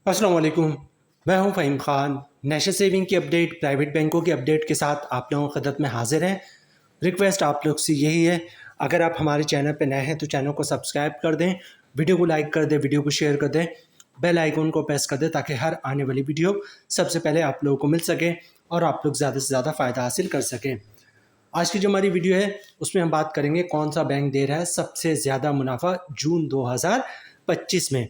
अस्सलाम वालेकुम। मैं हूं फ़हीम ख़ान। नेशनल सेविंग की अपडेट, प्राइवेट बैंकों की अपडेट के साथ आप लोगों की खिदमत में हाजिर हैं। रिक्वेस्ट आप लोग से यही है, अगर आप हमारे चैनल पर नए हैं तो चैनल को सब्सक्राइब कर दें, वीडियो को लाइक कर दें, वीडियो को शेयर कर दें, बेल आइकन को प्रेस कर दें ताकि हर आने वाली वीडियो सबसे पहले आप लोगों को मिल सके और आप लोग ज़्यादा से ज़्यादा फ़ायदा हासिल कर सकें। आज की जो हमारी वीडियो है उसमें हम बात करेंगे कौन सा बैंक दे रहा है सबसे ज़्यादा मुनाफा जून 2025 में।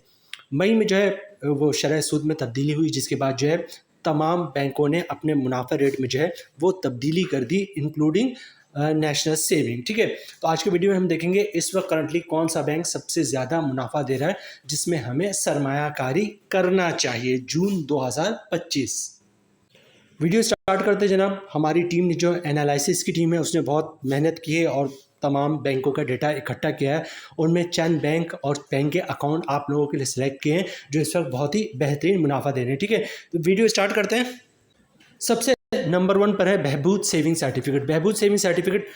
मई में जो है वो शरह सूद में तब्दीली हुई, जिसके बाद जो है तमाम बैंकों ने अपने मुनाफा रेट में जो है वो तब्दीली कर दी, इंक्लूडिंग नेशनल सेविंग। ठीक है, तो आज के वीडियो में हम देखेंगे इस वक्त करंटली कौन सा बैंक सबसे ज़्यादा मुनाफा दे रहा है जिसमें हमें सरमायाकारी करना चाहिए जून 2025। वीडियो स्टार्ट करते जनाब। हमारी टीम ने जो एनालिसिस की टीम है उसने बहुत मेहनत की है और तमाम बैंकों का डेटा इकट्ठा किया है। उनमें चंद बैंक और बैंक के अकाउंट आप लोगों के लिए सिलेक्ट किए हैं जो इस वक्त बहुत ही बेहतरीन मुनाफा दे रहे हैं। ठीक है, तो वीडियो स्टार्ट करते हैं। सबसे नंबर 1 पर है बहबूद सेविंग सर्टिफिकेट। बहबूद सेविंग सर्टिफिकेट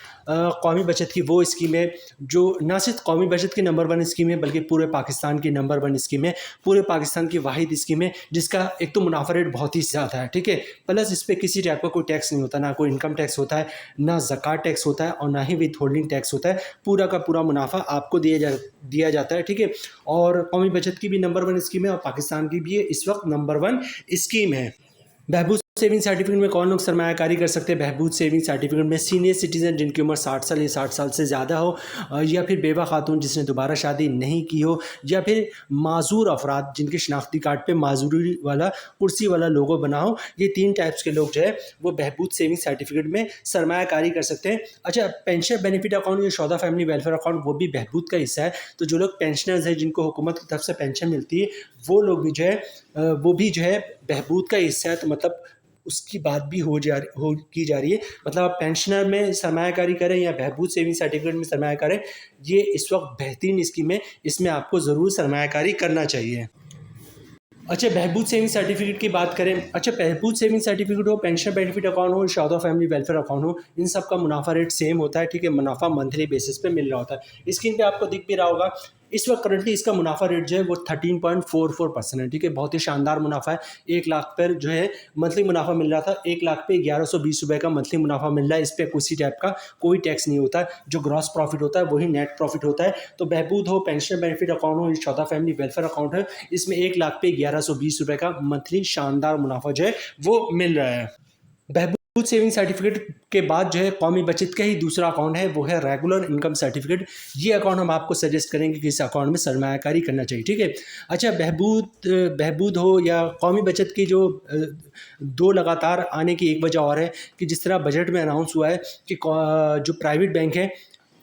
कौमी बचत की वो स्कीम है जो ना सिर्फ कौमी बचत की नंबर 1 स्कीम है बल्कि पूरे पाकिस्तान की नंबर 1 स्कीम है। पूरे पाकिस्तान की वाहिद स्कीम है जिसका एक तो मुनाफा रेट बहुत ही ज़्यादा है। ठीक है, प्लस इस पर किसी टाइप का कोई टैक्स नहीं होता, ना कोई इनकम टैक्स होता है, ना ज़कात टैक्स होता है और ना ही विद होल्डिंग टैक्स होता है। पूरा का पूरा मुनाफा आपको दिया जाता है। ठीक है, और कौमी बचत की भी नंबर 1 स्कीम है और पाकिस्तान की भी है, इस वक्त नंबर 1 स्कीम है। बहबूद सेविंग सर्टिफिकेट में कौन लोग सरमायाकारी कर सकते हैं? बहबूद सेविंग सर्टिफिकेट में सीनियर सिटीजन जिनकी उम्र 60 साल या 60 साल से ज़्यादा हो, या फिर बेवा खातून जिसने दोबारा शादी नहीं की हो, या फिर माजूर अफराद जिनके शनाख्ती कार्ड पे माजूरी वाला कुर्सी वाला लोगो बना हो। ये 3 टाइप्स के लोग जो है वो बहबूद सेविंग सर्टिफिकेट में सरमायाकारी कर सकते हैं। अच्छा, पेंशन बेनिफिट अकाउंट या शौदा फैमिली वेलफेयर अकाउंट वो भी बहबूद का हिस्सा है। तो जो लोग पेंशनर्स हैं जिनको हुकूमत की तरफ से पेंशन मिलती है वो लोग भी जो है वो भी जो है बहबूद का हिस्सा है। तो मतलब उसकी बात भी की जा रही है। मतलब आप पेंशनर में सरमायाकारी करें या बहबूद सेविंग सर्टिफिकेट में सरमाया करें, ये इस वक्त बेहतरीन स्कीम है, इसमें आपको ज़रूर सरमायाकारी करना चाहिए। अच्छा, बहबूद सेविंग सर्टिफिकेट की बात करें। अच्छा, बहबूद सेविंग सर्टिफिकेट हो, पेंशन बेनिफिट अकाउंट हो, शौदा फैमिली वेलफेयर अकाउंट हो, इन सब का मुनाफा रेट सेम होता है। ठीक है, मुनाफा मंथली बेसिस पे मिल रहा होता है। स्क्रीन पे आपको दिख भी रहा होगा इस वक्त करंटली इसका मुनाफा रेट जो है वो 13.44% है। ठीक है, बहुत ही शानदार मुनाफा है। 1 लाख पर जो है मंथली मुनाफा मिल रहा था, 1 लाख पे 1120 रुपये का मंथली मुनाफा मिल रहा है। इस पर किसी टाइप का कोई टैक्स नहीं होता है। जो ग्रॉस प्रॉफिट होता है वही नेट प्रॉफिट होता है। तो बहबूद हो, पेंशन बेनिफिट अकाउंट हो, शौदा फैमिली वेलफेयर अकाउंट है, इसमें 1 लाख पे 1120 रुपये का मंथली शानदार मुनाफा जो है वो मिल रहा है। बहबूद सेविंग सर्टिफिकेट के बाद जो है कौमी बचत का ही दूसरा अकाउंट है, वो है रेगुलर इनकम सर्टिफिकेट। ये अकाउंट हम आपको सजेस्ट करेंगे कि इस अकाउंट में सरमायाकारी करना चाहिए। ठीक है, अच्छा, बहबूद हो या कौमी बचत की जो 2 लगातार आने की एक वजह और है कि जिस तरह बजट में अनाउंस हुआ है कि जो प्राइवेट बैंक है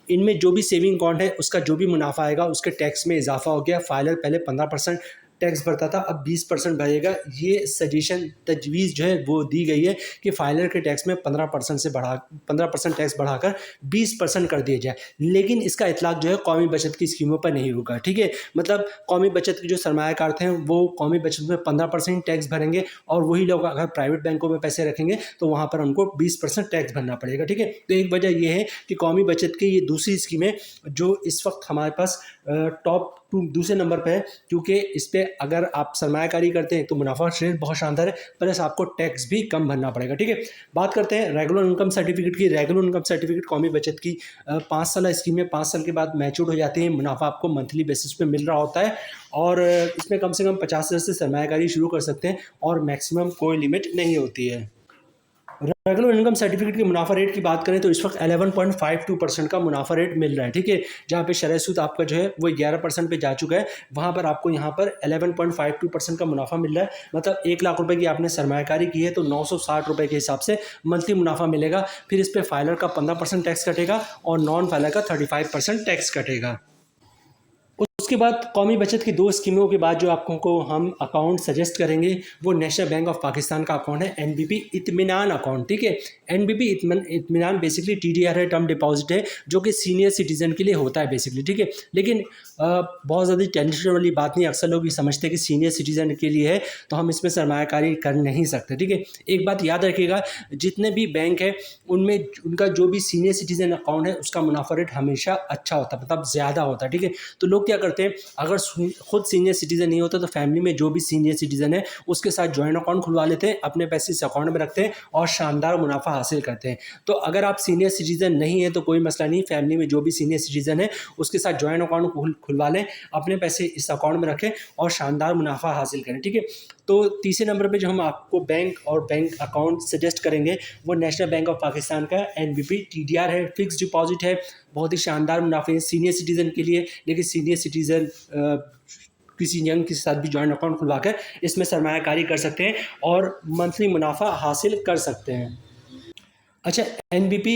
इनमें जो भी सेविंग अकाउंट है उसका जो भी मुनाफा आएगा उसके टैक्स में इजाफा हो गया। फाइलर पहले 15% टैक्स भरता था, अब 20% भरेगा। ये सजेशन तजवीज़ जो है वो दी गई है कि फाइलर के टैक्स में 15% टैक्स बढ़ाकर 20% कर दिया जाए। लेकिन इसका इतलाक जो है कौमी बचत की स्कीमों पर नहीं होगा। ठीक है, मतलब कौमी बचत के जो सरमायाकार थे वो कौमी बचत में 15% टैक्स भरेंगे और वही लोग अगर प्राइवेट बैंकों में पैसे रखेंगे तो वहाँ पर उनको 20% टैक्स भरना पड़ेगा। ठीक है, तो एक वजह यह है कि कौमी बचत की ये दूसरी स्कीमें जो इस वक्त हमारे पास टॉप 2 दूसरे नंबर पे है, क्योंकि इस पर अगर आप सरमायाकारी करते हैं तो मुनाफा रेट बहुत शानदार है, प्लस आपको टैक्स भी कम भरना पड़ेगा। ठीक है, बात करते हैं रेगुलर इनकम सर्टिफिकेट की। रेगुलर इनकम सर्टिफिकेट कौमी बचत की 5 साल स्कीम है। 5 साल के बाद मैच्योर हो जाती है, मुनाफा आपको मंथली बेसिस पे मिल रहा होता है और इसमें कम से कम 50,000 से सरमायाकारी शुरू कर सकते हैं और मैक्सिमम कोई लिमिट नहीं होती है। रेगुलर इनकम सर्टिफिकेट के मुनाफा रेट की बात करें तो इस वक्त 11.52% का मुनाफा रेट मिल रहा है। ठीक है, जहाँ पे शरह सूद आपका जो है वो 11% पे जा चुका है, वहाँ पर आपको यहाँ पर 11.52% का मुनाफा मिल रहा है। मतलब 1 लाख रुपए की आपने सरमायाकारी की है तो 960 रुपये के हिसाब से मंथली मुनाफा मिलेगा। फिर इस पर फाइलर का 15% टैक्स कटेगा और नॉन फाइलर का 35% टैक्स कटेगा। उसके बाद कौमी बचत की 2 स्कीमों के बाद जो आपको हम अकाउंट सजेस्ट करेंगे वो नेशनल बैंक ऑफ पाकिस्तान का अकाउंट है, एनबीपी इत्मीनान अकाउंट। ठीक है, एनबीपी इत्मीनान बेसिकली टीडीआर है, टर्म डिपॉजिट है, जो कि सीनियर सिटीजन के लिए होता है बेसिकली। ठीक है, लेकिन बहुत ज़्यादा टेंशन वाली बात नहीं। अक्सर लोग ये समझते हैं कि सीनियर सिटीजन के लिए है तो हम इसमें सरमायाकारी कर नहीं सकते। ठीक है, एक बात याद रखिएगा, जितने भी बैंक है उनमें उनका जो भी सीनियर सिटीजन अकाउंट है उसका मुनाफा रेट हमेशा अच्छा होता है, मतलब ज़्यादा होता है। ठीक है, तो लोग क्या करते करते हैं, अगर खुद सीनियर सिटीज़न नहीं होता तो फैमिली में जो भी सीनियर सिटीज़न है उसके साथ जॉइंट अकाउंट खुलवा लेते हैं, अपने पैसे इस अकाउंट में रखते हैं और शानदार मुनाफा हासिल करते हैं। तो अगर आप सीनियर सिटीज़न नहीं है तो कोई मसला नहीं, फैमिली में जो भी सीनियर सिटीज़न है उसके साथ जॉइंट अकाउंट खुलवा लें, अपने पैसे इस अकाउंट में रखें और शानदार मुनाफा हासिल करें। ठीक है, तो तीसरे नंबर पे जो हम आपको बैंक और बैंक अकाउंट सजेस्ट करेंगे वो नेशनल बैंक ऑफ पाकिस्तान का एनबीपी टीडीआर है, फिक्स डिपॉजिट है, बहुत ही शानदार मुनाफे सीनियर सिटीज़न के लिए। लेकिन सीनियर सिटीज़न किसी यंग के साथ भी जॉइंट अकाउंट खुलवा कर इसमें सरमायाकारी कर सकते हैं और मंथली मुनाफा हासिल कर सकते हैं। अच्छा, एनबीपी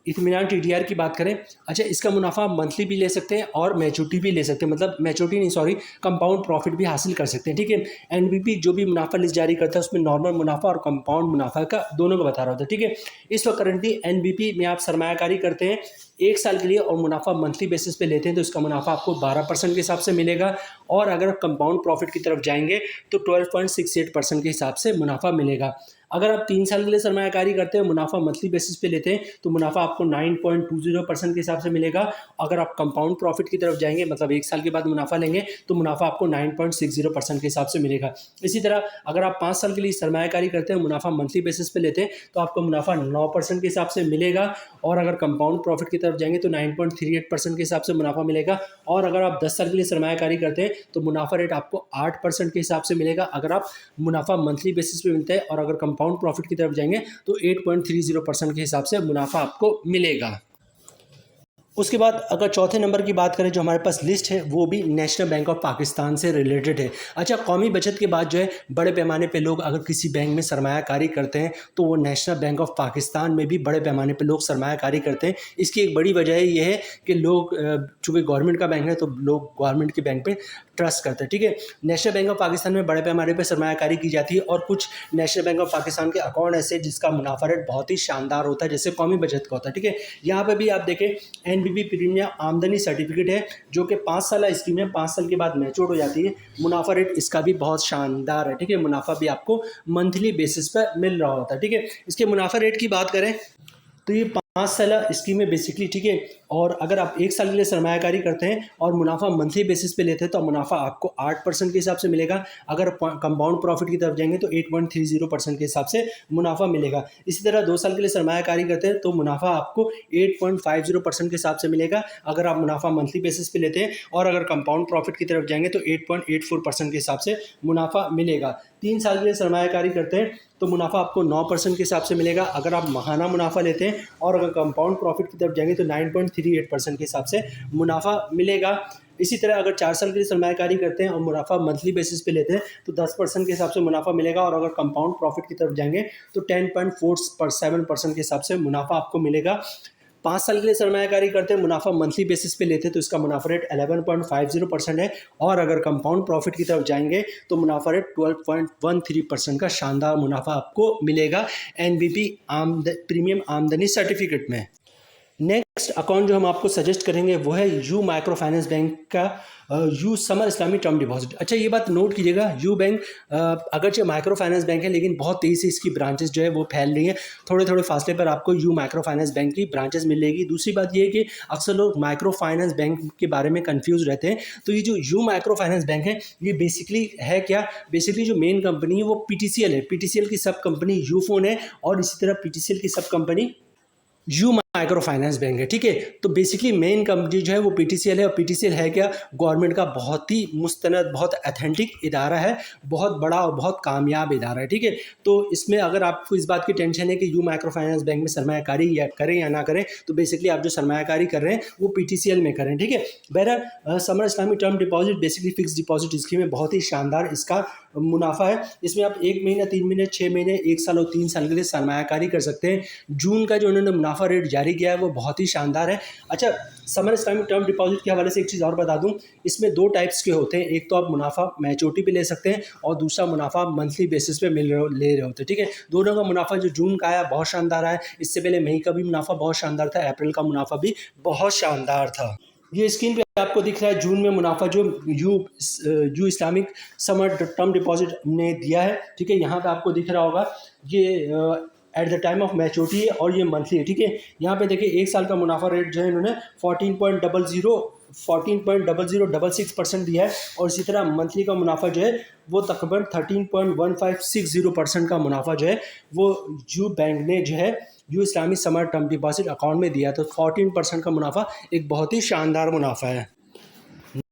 इत्मीनान टीडीआर की बात करें, अच्छा इसका मुनाफा मंथली भी ले सकते हैं और मैच्योरिटी भी ले सकते हैं, मतलब मैच्योरिटी नहीं सॉरी कंपाउंड प्रॉफिट भी हासिल कर सकते हैं। ठीक है, एनबीपी जो भी मुनाफा लिस्ट जारी करता है उसमें नॉर्मल मुनाफा और कंपाउंड मुनाफा का दोनों को बता रहा होता है। ठीक है, इस वक्त करंटली एनबीपी में आप सरमायाकारी करते हैं 1 साल के लिए और मुनाफा मंथली बेसिस पे लेते हैं तो इसका मुनाफा आपको 12% के हिसाब से मिलेगा, और अगर आप कंपाउंड प्रॉफिट की तरफ जाएंगे तो 12.68% के हिसाब से मुनाफा मिलेगा। अगर आप 3 साल के लिए सरमायाकारी करते हैं, मुनाफा मंथली बेसिस पे लेते हैं तो मुनाफा आपको 9.20% के हिसाब से मिलेगा। अगर आप कंपाउंड प्रॉफिट की तरफ जाएंगे, मतलब 1 साल के बाद मुनाफा लेंगे तो मुनाफा आपको 9.60% के हिसाब से मिलेगा। इसी तरह अगर आप 5 साल के लिए सरमायाकारी करते हैं, मुनाफा मंथली बेसिस पे लेते हैं तो आपको मुनाफा 9% के हिसाब से मिलेगा, और अगर कंपाउंड प्रॉफिट की तरफ जाएंगे तो 9.38% के हिसाब से मुनाफा मिलेगा। और अगर आप 10 साल के लिए सरमायाकारी करते हैं तो मुनाफा रेट आपको 8% के हिसाब से मिलेगा, अगर आप मुनाफा मंथली बेसिस पे मिलता है, और अगर कंपाउंड प्रॉफिट की तरफ जाएंगे तो 8.30% के हिसाब से मुनाफा आपको मिलेगा। उसके बाद अगर चौथे नंबर की बात करें जो हमारे पास लिस्ट है वो भी नेशनल बैंक ऑफ पाकिस्तान से रिलेटेड है। अच्छा, कौमी बचत के बाद जो है बड़े पैमाने पे लोग अगर किसी बैंक में सरमायाकारी करते हैं तो वो नेशनल बैंक ऑफ पाकिस्तान में भी बड़े पैमाने पे लोग सरमायाकारी करते हैं। इसकी एक बड़ी वजह ये है कि लोग चूँकि गवर्नमेंट का बैंक है तो लोग गवर्नमेंट के बैंक पे ट्रस्ट करते हैं। ठीक है, नेशनल बैंक ऑफ पाकिस्तान में बड़े पैमाने पर सरमायाकारी की जाती है, और कुछ नेशनल बैंक ऑफ पाकिस्तान के अकाउंट ऐसे जिसका मुनाफा रेट बहुत ही शानदार होता है, जैसे कौमी बचत का होता है। ठीक है, यहाँ पर भी आप देखें एनबीबी प्रीमियम आमदनी सर्टिफिकेट है जो कि 5 साल स्कीम है, 5 साल के बाद मैच्योर हो जाती है। मुनाफा रेट इसका भी बहुत शानदार है। ठीक है, मुनाफा भी आपको मंथली बेसिस पर मिल रहा होता है। ठीक है, इसके मुनाफा रेट की बात करें तो ये 5 साल स्कीम है बेसिकली। ठीक है, और अगर आप 1 साल के लिए सरमायाकारी करते हैं और मुनाफा मंथली बेसिस पे लेते हैं तो मुनाफा आपको 8% के हिसाब से मिलेगा। अगर कंपाउंड प्रॉफिट की तरफ जाएंगे तो 8.30% के हिसाब से मुनाफा मिलेगा। इसी तरह 2 साल के लिए सरमायाकारी करते हैं तो मुनाफा आपको 8.50% के हिसाब से मिलेगा, अगर आप मुनाफा मंथली बेसिस पे लेते हैं, और अगर कंपाउंड प्रॉफिट की तरफ जाएंगे तो 8.84% के हिसाब से मुनाफा मिलेगा। 3 साल के लिए सरमायाकारी करते हैं तो मुनाफा आपको 9% के हिसाब से मिलेगा, अगर आप माहाना मुनाफा लेते हैं, और अगर कंपाउंड प्रॉफिट की तरफ जाएंगे तो 9.38% के हिसाब से मुनाफा मिलेगा। इसी तरह अगर 4 साल के लिए सरमायाकारी करते हैं और मुनाफा मंथली बेसिस पे लेते हैं तो 10% के हिसाब से मुनाफा मिलेगा, और अगर कंपाउंड प्रॉफिट की तरफ जाएंगे तो 10.47% के हिसाब से मुनाफा आपको मिलेगा। 5 साल के लिए सरमायाकारी करते हैं, मुनाफा मंथली बेसिस पे लेते हैं तो इसका मुनाफा रेट 11.50% है, और अगर कंपाउंड प्रॉफिट की तरफ जाएंगे तो मुनाफा रेट 12.13% का शानदार मुनाफा आपको मिलेगा एनबीपी प्रीमियम आमदनी सर्टिफिकेट में। नेक्स्ट अकाउंट जो हम आपको सजेस्ट करेंगे वो है यू माइक्रो फाइनेंस बैंक का यू समर इस्लामी टर्म डिपॉजिट। अच्छा, ये बात नोट कीजिएगा, यू बैंक अगरचे माइक्रो फाइनेंस बैंक है लेकिन बहुत तेज़ी से इसकी ब्रांचेस जो है वो फैल रही हैं। थोड़े थोड़े फासले पर आपको यू माइक्रो फाइनेंस बैंक की ब्रांचेस मिलेगी। दूसरी बात ये है कि अक्सर लोग माइक्रो फाइनेंस बैंक के बारे में कन्फ्यूज़ रहते हैं, तो ये जो यू माइक्रो फाइनेंस बैंक है ये बेसिकली है क्या, बेसिकली जो मेन कंपनी है वो पीटीसीएल है, पीटीसीएल की सब कंपनी यूफोन है, और इसी तरह पीटीसीएल की सब company you micro finance bank है। ठीक है, तो बेसिकली मेन कंपनी जो है वो पीटीसीएल है, और पीटीसीएल है क्या, गवर्नमेंट का बहुत ही मुस्तनद बहुत अथेंटिक इदारा है, बहुत बड़ा और बहुत कामयाब इदारा है। ठीक है, तो इसमें अगर आपको इस बात की टेंशन है कि यू माइक्रो फाइनेंस बैंक में सरमायाकारी या करें या ना करें, तो बेसिकली आप जो सरमायाकारी कर रहे हैं वो पीटीसीएल में करें। ठीक है, बहरहाल समर इस्लामी term deposit basically fix deposit scheme में बहुत ही शानदार इसका मुनाफा है। इसमें आप 1 महीना, 3 महीने, 6 महीने, 1 साल और 3 साल के लिए सरमायाकारी कर सकते हैं। जून का जो उन्होंने मुनाफा रेट जारी किया है वो बहुत ही शानदार है। अच्छा, समर इस्लामिक टर्म डिपॉजिट के हवाले से एक चीज़ और बता दूं, इसमें 2 टाइप्स के होते हैं, एक तो आप मुनाफा मैच्योरिटी पे ले सकते हैं और दूसरा मुनाफा मंथली बेसिस पे ले रहे होते हैं। ठीक है, दोनों का मुनाफा जो जून का आया बहुत शानदार है, इससे पहले मई का भी मुनाफा बहुत शानदार था, अप्रैल का मुनाफा भी बहुत शानदार था। ये स्क्रीन पे आपको दिख रहा है जून में मुनाफा जो you Islamic summer term deposit ने दिया है। ठीक है, यहाँ पे आपको दिख रहा होगा ये at the time of maturity है और ये मंथली है। ठीक है, यहाँ पे देखिए 1 साल का मुनाफा रेट जो है इन्होंने 14.00 14.0066% दिया है। और इसी तरह मंथली का मुनाफा जो है वो तकरीबन 13.1560% का मुनाफा जो है वो यू बैंक ने जो है you Islami summer term deposit account में दिया। तो 14% का मुनाफा एक बहुत ही शानदार मुनाफा है।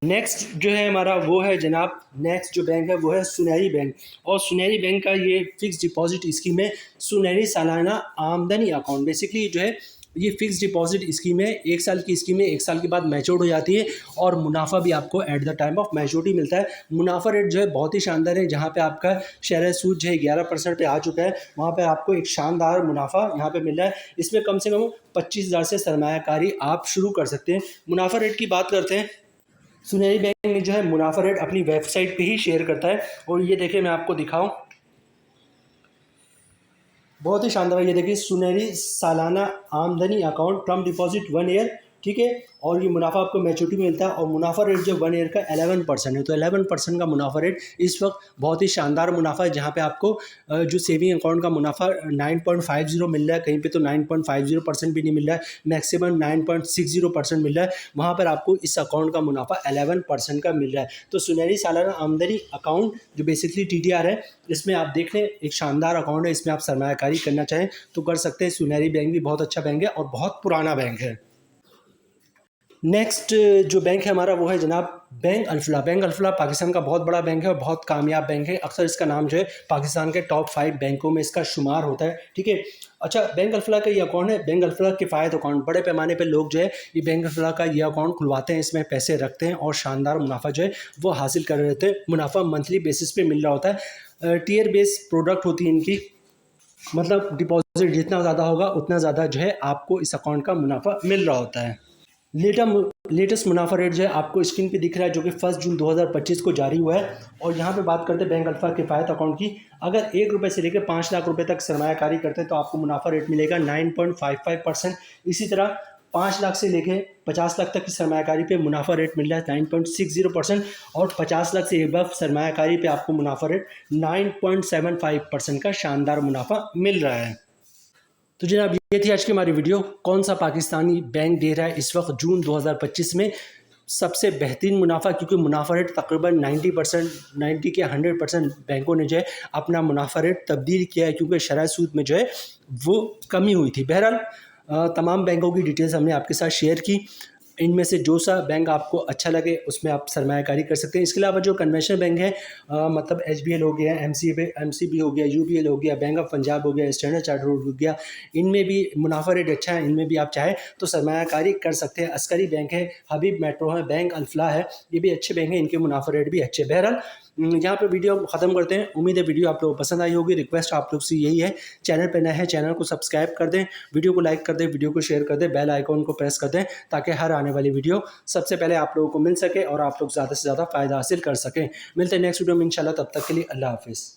नेक्स्ट जो है हमारा वो है जनाब, नेक्स्ट जो बैंक है वो है सुनहरी बैंक। और सुनहरी बैंक का ये फिक्स डिपॉजिट स्कीम है, सुनहरी सालाना आमदनी अकाउंट। बेसिकली जो है ये फिक्स डिपॉजिट स्कीम है, 1 साल की स्कीम है, 1 साल के बाद मैच्योर हो जाती है और मुनाफा भी आपको at the time of maturity मिलता है। मुनाफा रेट जो है बहुत ही शानदार है, जहाँ पे आपका शेयर सूद जो है 11% पे आ चुका है, वहाँ पे आपको एक शानदार मुनाफा यहाँ पे मिल रहा है। इसमें कम से कम 25,000 से सरमायाकारी आप शुरू कर सकते हैं। मुनाफा रेट की बात करते हैं, सुनहरी बैंक ने जो है मुनाफा रेट अपनी वेबसाइट पे ही शेयर करता है। और ये देखिए मैं आपको दिखाऊं, बहुत ही शानदार। ये देखिए सुनहरी सालाना आमदनी अकाउंट टर्म डिपॉजिट 1 ईयर, ठीक है। और ये मुनाफा आपको मैच्योरिटी में मिलता है और मुनाफा रेट जो 1 ईयर का 11% है। तो 11% का मुनाफा रेट इस वक्त बहुत ही शानदार मुनाफा है, जहाँ पे आपको जो सेविंग अकाउंट का मुनाफा 9.50 मिल रहा है, कहीं पे तो 9.50% भी नहीं मिल रहा है, मैक्सिमम 9.60% मिल रहा है। वहाँ पर आपको इस अकाउंट का मुनाफा 11% का मिल रहा है। तो सुनहरी सालाना आमदनी अकाउंट जो बेसिकली TTR है, इसमें आप देख लें एक शानदार अकाउंट है। इसमें आप सरमायाकारी करना चाहें तो कर सकते हैं। सुनहरी बैंक भी बहुत अच्छा बैंक है और बहुत पुराना बैंक है। नेक्स्ट जो बैंक है हमारा वो है जनाब बैंक अल्फला। बैंक अल्फला पाकिस्तान का बहुत बड़ा बैंक है और बहुत कामयाब बैंक है। अक्सर इसका नाम जो है पाकिस्तान के टॉप 5 बैंकों में इसका शुमार होता है, ठीक है। अच्छा, बैंक अल्फला का ये अकाउंट है, बैंक अल्फला किफ़ायत अकाउंट। बड़े पैमाने पे लोग जो है ये बैंक अल्फला का ये अकाउंट खुलवाते हैं, इसमें पैसे रखते हैं और शानदार मुनाफा जो है वो हासिल कर रहे थे। मुनाफा मंथली बेसिस पे मिल रहा होता है। टीयर बेस प्रोडक्ट होती है इनकी, मतलब डिपॉजिट जितना ज़्यादा होगा उतना ज़्यादा जो है आपको इस अकाउंट का मुनाफा मिल रहा होता है। लेटेस्ट मुनाफा रेट जो है आपको स्क्रीन पे दिख रहा है, जो कि 1 जून 2025 को जारी हुआ है। और यहाँ पे बात करते हैं बैंक अल्फा किफ़ायत अकाउंट की। अगर 1 रुपये से लेकर 5 लाख रुपए तक सरमायाकारी करते हैं तो आपको मुनाफा रेट मिलेगा 9.55%। इसी तरह 5 लाख से लेकर 50 लाख तक की सरमायाकारी पे मुनाफा रेट मिल रहा है 9.60%। और 50 लाख से एबव सरमायाकारी पे आपको मुनाफा रेट 9.75% का शानदार मुनाफा मिल रहा है। तो जनाब ये थी आज की हमारी वीडियो, कौन सा पाकिस्तानी बैंक दे रहा है इस वक्त जून 2025 में सबसे बेहतरीन मुनाफा। क्योंकि मुनाफा रेट तकरीबन 90% 90 के 100% बैंकों ने जो है अपना मुनाफा रेट तब्दील किया है, क्योंकि शरह सूद में जो है वो कमी हुई थी। बहरहाल तमाम बैंकों की डिटेल्स हमने आपके साथ शेयर की। इनमें से जो सा बैंक आपको अच्छा लगे उसमें आप सरमायाकारी कर सकते हैं। इसके अलावा जो कन्वेंशनल बैंक है, मतलब HBL हो गया, MCB हो गया, UBL हो गया, बैंक ऑफ पंजाब हो गया, स्टैंडर्ड चार्टर्ड हो गया, इनमें भी मुनाफा रेट अच्छा है। इनमें भी आप चाहें तो सरमायाकारी कर सकते हैं। अस्करी बैंक है, हबीब मेट्रो है, बैंक अल्फला है, ये भी अच्छे बैंक हैं, इनके मुनाफा रेट भी अच्छे। बहरहाल यहाँ पे वीडियो ख़त्म करते हैं। उम्मीद है वीडियो आप लोगों को पसंद आई होगी। रिक्वेस्ट आप लोग से यही है, चैनल पर नए हैं चैनल को सब्सक्राइब कर दें, वीडियो को लाइक कर दें, वीडियो को शेयर कर दें, बेल आइकॉन को प्रेस कर दें, ताकि हर आने वाली वीडियो सबसे पहले आप लोगों को मिल सके और आप लोग ज़्यादा से ज़्यादा फ़ायदा हासिल कर सकें। मिलते हैं नेक्स्ट वीडियो में इंशाल्लाह, तब तक के लिए अल्लाह हाफिज़।